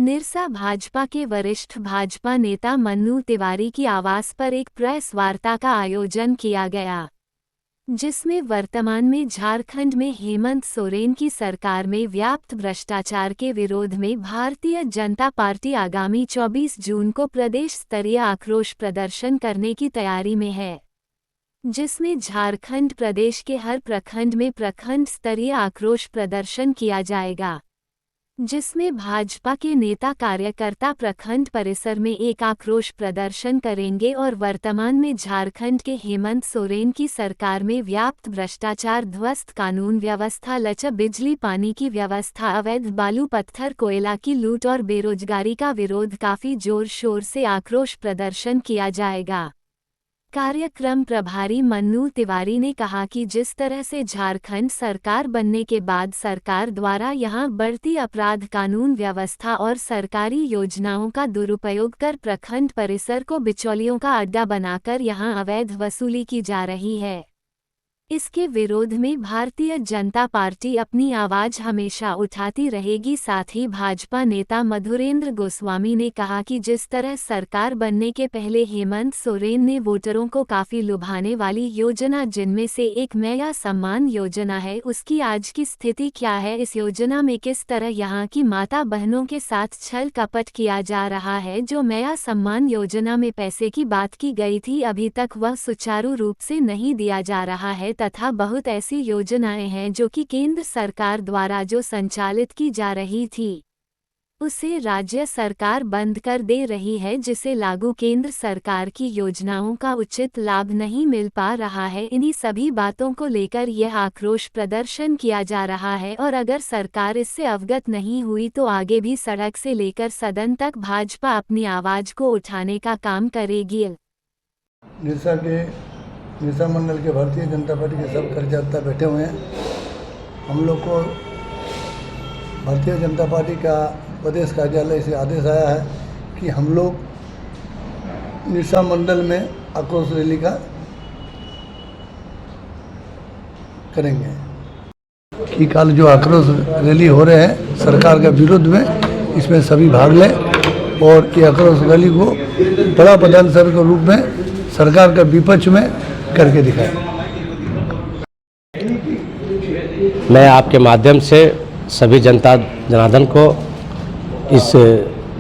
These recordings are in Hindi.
निरसा भाजपा के वरिष्ठ भाजपा नेता मन्नू तिवारी की आवास पर एक प्रेस वार्ता का आयोजन किया गया, जिसमें वर्तमान में झारखंड में हेमंत सोरेन की सरकार में व्याप्त भ्रष्टाचार के विरोध में भारतीय जनता पार्टी आगामी 24 जून को प्रदेश स्तरीय आक्रोश प्रदर्शन करने की तैयारी में है, जिसमें झारखंड प्रदेश के हर प्रखंड में प्रखंड स्तरीय आक्रोश प्रदर्शन किया जाएगा, जिसमें भाजपा के नेता कार्यकर्ता प्रखंड परिसर में एक आक्रोश प्रदर्शन करेंगे और वर्तमान में झारखंड के हेमंत सोरेन की सरकार में व्याप्त भ्रष्टाचार, ध्वस्त कानून व्यवस्था, लचर बिजली पानी की व्यवस्था, अवैध बालू पत्थर कोयला की लूट और बेरोजगारी का विरोध काफी जोर शोर से आक्रोश प्रदर्शन किया जाएगा। कार्यक्रम प्रभारी मन्नू तिवारी ने कहा कि जिस तरह से झारखंड सरकार बनने के बाद सरकार द्वारा यहां बढ़ती अपराध, कानून व्यवस्था और सरकारी योजनाओं का दुरुपयोग कर प्रखंड परिसर को बिचौलियों का अड्डा बनाकर यहां अवैध वसूली की जा रही है, इसके विरोध में भारतीय जनता पार्टी अपनी आवाज हमेशा उठाती रहेगी। साथ ही भाजपा नेता मधुरेंद्र गोस्वामी ने कहा कि जिस तरह सरकार बनने के पहले हेमंत सोरेन ने वोटरों को काफी लुभाने वाली योजना, जिनमें से एक मैया सम्मान योजना है, उसकी आज की स्थिति क्या है, इस योजना में किस तरह यहां की माता बहनों के साथ छल कपट किया जा रहा है। जो मैया सम्मान योजना में पैसे की बात की गई थी, अभी तक वह सुचारू रूप से नहीं दिया जा रहा है तथा बहुत ऐसी योजनाएं हैं जो कि केंद्र सरकार द्वारा जो संचालित की जा रही थी, उसे राज्य सरकार बंद कर दे रही है, जिसे लागू केंद्र सरकार की योजनाओं का उचित लाभ नहीं मिल पा रहा है। इन्हीं सभी बातों को लेकर यह आक्रोश प्रदर्शन किया जा रहा है और अगर सरकार इससे अवगत नहीं हुई तो आगे भी सड़क से लेकर सदन तक भाजपा अपनी आवाज को उठाने का काम करेगी। निरसा मंडल के भारतीय जनता पार्टी के सब कार्यकर्ता बैठे हुए हैं। हम लोग को भारतीय जनता पार्टी का प्रदेश कार्यालय से आदेश आया है कि हम लोग निरसा मंडल में आक्रोश रैली का करेंगे कि कल जो आक्रोश रैली हो रहे हैं सरकार के विरोध में, इसमें सभी भाग लें और ये आक्रोश रैली को बड़ा प्रदर्शन के रूप में सरकार के विपक्ष में करके दिखाएं। मैं आपके माध्यम से सभी जनता जनार्दन को इस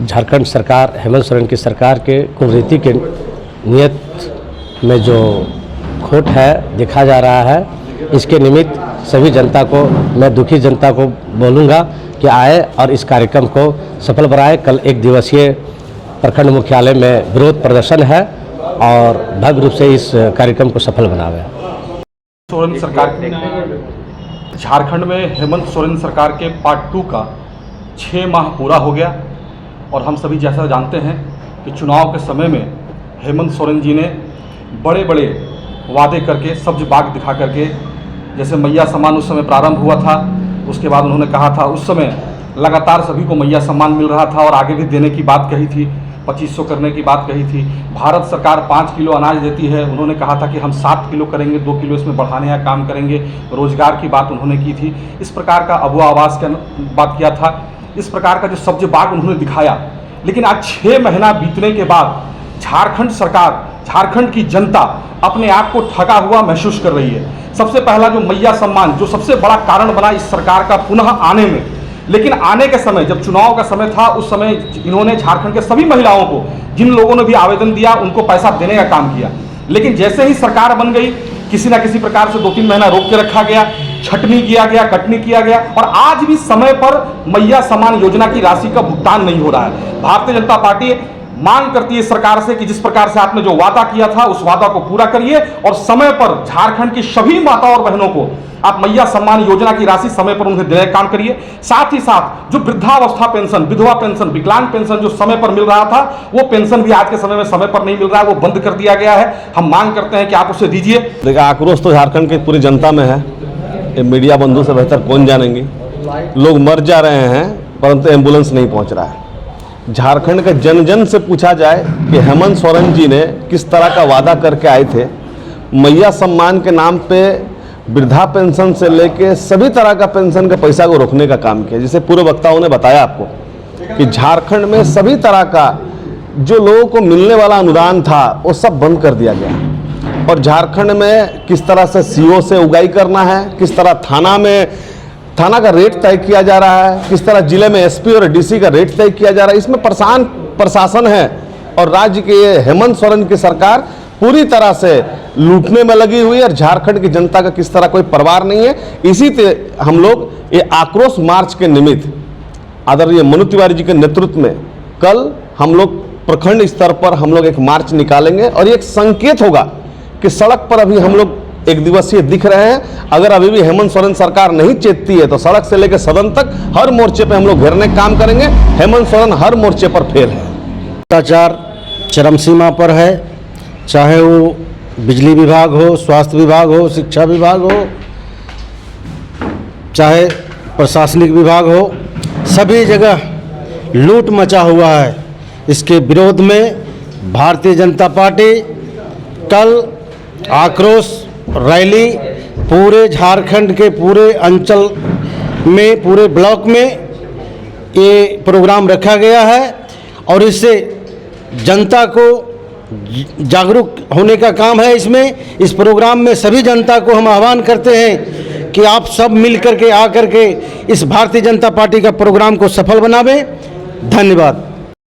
झारखंड सरकार, हेमंत सोरेन की सरकार के कुरीति के नियत में जो खोट है दिखा जा रहा है, इसके निमित्त सभी जनता को, मैं दुखी जनता को बोलूँगा कि आए और इस कार्यक्रम को सफल बनाए। कल एक दिवसीय प्रखंड मुख्यालय में विरोध प्रदर्शन है और भव्य रूप से इस कार्यक्रम को सफल बनावे। सोरेन सरकार, झारखंड में हेमंत सोरेन सरकार के पार्ट 2 का 6 माह पूरा हो गया और हम सभी जैसा जानते हैं कि चुनाव के समय में हेमंत सोरेन जी ने बड़े बड़े वादे करके, सब्ज बाग दिखा करके, जैसे मैया सम्मान उस समय प्रारंभ हुआ था, उसके बाद उन्होंने कहा था, उस समय लगातार सभी को मैया सम्मान मिल रहा था और आगे भी देने की बात कही थी, 2500 करने की बात कही थी। भारत सरकार 5 किलो अनाज देती है, उन्होंने कहा था कि हम 7 किलो करेंगे, 2 किलो इसमें बढ़ाने का काम करेंगे। रोजगार की बात उन्होंने की थी। इस प्रकार का अबुआ आवास का बात किया था। इस प्रकार का जो सब्ज बाग उन्होंने दिखाया, लेकिन आज 6 महीना बीतने के बाद झारखंड सरकार, झारखंड की जनता अपने आप को ठगा हुआ महसूस कर रही है। सबसे पहला जो मैया सम्मान, जो सबसे बड़ा कारण बना इस सरकार का पुनः आने में, लेकिन आने के समय, जब चुनाव का समय था, उस समय इन्होंने झारखंड के सभी महिलाओं को, जिन लोगों ने भी आवेदन दिया, उनको पैसा देने का काम किया। लेकिन जैसे ही सरकार बन गई, किसी ना किसी प्रकार से 2-3 महीना रोक के रखा गया, छटनी किया गया, कटनी किया गया और आज भी समय पर मैया सम्मान योजना की राशि का भुगतान नहीं हो रहा है। भारतीय जनता पार्टी मांग करती है सरकार से कि जिस प्रकार से आपने जो वादा किया था, उस वादा को पूरा करिए और समय पर झारखंड की सभी माताओं और बहनों को आप मैया सम्मान योजना की राशि समय पर उन्हें देने का काम करिए। साथ ही साथ जो वृद्धावस्था पेंशन, विधवा पेंशन, विकलांग पेंशन जो समय पर मिल रहा था, वो पेंशन भी आज के समय में समय पर नहीं मिल रहा है, वो बंद कर दिया गया है। हम मांग करते हैं कि आप उसे दीजिए। देखिए, आक्रोश तो झारखंड की पूरी जनता में है, ये मीडिया बंधु से बेहतर कौन जानेंगे। लोग मर जा रहे हैं परंतु एम्बुलेंस नहीं पहुंच रहा है। झारखंड के जन जन से पूछा जाए कि हेमंत सोरेन जी ने किस तरह का वादा करके आए थे, मैया सम्मान के नाम पे वृद्धा पेंशन से लेके सभी तरह का पेंशन के पैसा को रोकने का काम किया। जैसे पूर्व वक्ताओं ने बताया आपको कि झारखंड में सभी तरह का जो लोगों को मिलने वाला अनुदान था वो सब बंद कर दिया गया। और झारखंड में किस तरह से सीओ से उगाई करना है, किस तरह थाना का रेट तय किया जा रहा है, किस तरह जिले में एसपी और डीसी का रेट तय किया जा रहा है, इसमें प्रशासन है और राज्य के हेमंत सोरेन की सरकार पूरी तरह से लूटने में लगी हुई है और झारखंड की जनता का किस तरह कोई परवाह नहीं है। इसी हम लोग ये आक्रोश मार्च के निमित्त आदरणीय मनु तिवारी जी के नेतृत्व में कल हम लोग प्रखंड स्तर पर हम लोग एक मार्च निकालेंगे और ये एक संकेत होगा कि सड़क पर अभी हम लोग एक दिवसीय दिख रहे हैं। अगर अभी भी हेमंत सोरेन सरकार नहीं चेतती है तो सड़क से लेकर सदन तक हर मोर्चे पे हम लोग घेरने का काम करेंगे। हेमंत सोरेन हर मोर्चे पर फेल है। भ्रष्टाचार चरम सीमा पर है, चाहे वो बिजली विभाग हो, स्वास्थ्य विभाग हो, शिक्षा विभाग हो, चाहे प्रशासनिक विभाग हो, सभी जगह लूट मचा हुआ है। इसके विरोध में भारतीय जनता पार्टी कल आक्रोश रैली पूरे झारखंड के पूरे अंचल में, पूरे ब्लॉक में ये प्रोग्राम रखा गया है और इससे जनता को जागरूक होने का काम है। इसमें इस प्रोग्राम में सभी जनता को हम आह्वान करते हैं कि आप सब मिल करके आकर के इस भारतीय जनता पार्टी का प्रोग्राम को सफल बनावें। धन्यवाद।